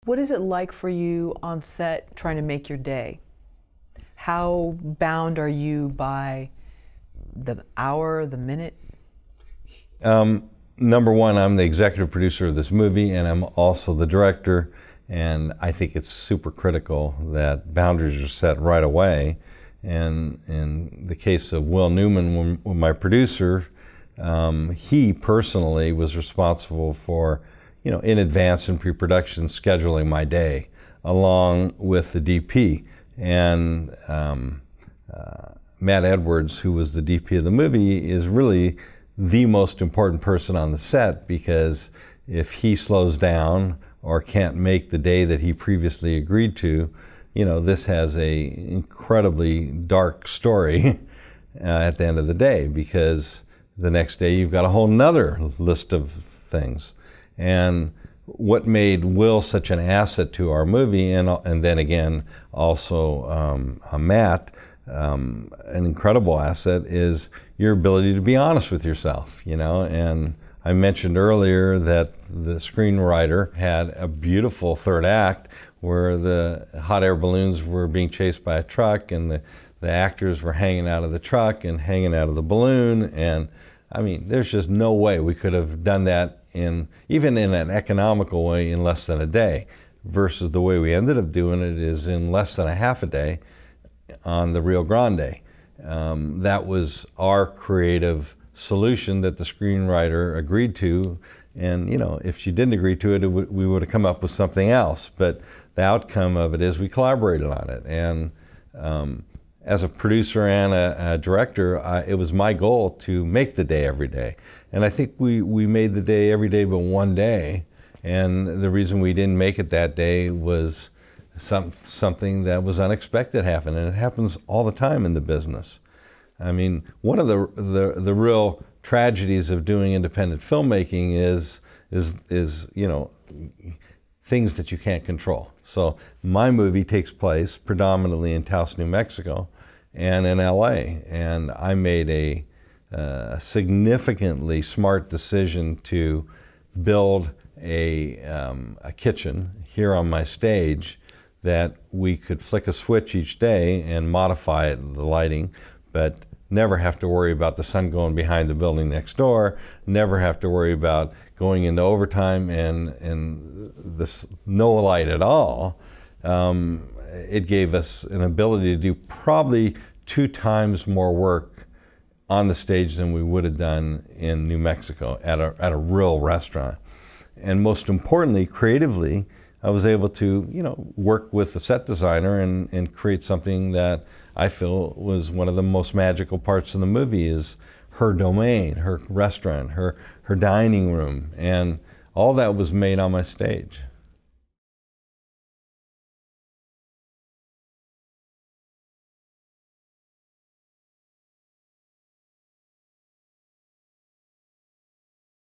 What is it like for you on set trying to make your day? How bound are you by the hour, the minute? Number one, I'm the executive producer of this movie, and I'm also the director, and I think it's super critical that boundaries are set right away. And in the case of Will Newman, my producer, he personally was responsible for, in advance in pre-production scheduling my day, along with the DP. And Matt Edwards, who was the DP of the movie, is really the most important person on the set, because if he slows down or can't make the day that he previously agreed to, this has a incredibly dark story at the end of the day, because the next day you've got a whole nother list of things. And what made Will such an asset to our movie, and then again also Matt, an incredible asset, is your ability to be honest with yourself, and I mentioned earlier that the screenwriter had a beautiful third act where the hot air balloons were being chased by a truck, and the actors were hanging out of the truck and hanging out of the balloon. And I mean, there's just no way we could have done that even in an economical way in less than a day, versus the way we ended up doing it is in less than a half a day on the Rio Grande. That was our creative solution that the screenwriter agreed to, and if she didn't agree to it, we would have come up with something else. But the outcome of it is we collaborated on it, and as a producer and a director, it was my goal to make the day every day. And I think we made the day every day but one day, and the reason we didn't make it that day was something that was unexpected happened, and it happens all the time in the business. I mean, one of the real tragedies of doing independent filmmaking is things that you can't control. So my movie takes place predominantly in Taos, New Mexico, and in LA, and I made a significantly smart decision to build a kitchen here on my stage that we could flick a switch each day and modify it, the lighting, but never have to worry about the sun going behind the building next door, never have to worry about going into overtime and this no light at all. It gave us an ability to do probably 2 times more work on the stage than we would have done in New Mexico at a real restaurant. And most importantly, creatively, I was able to, work with the set designer and create something that I feel was one of the most magical parts of the movie, is her domain, her restaurant, her dining room, and all that was made on my stage.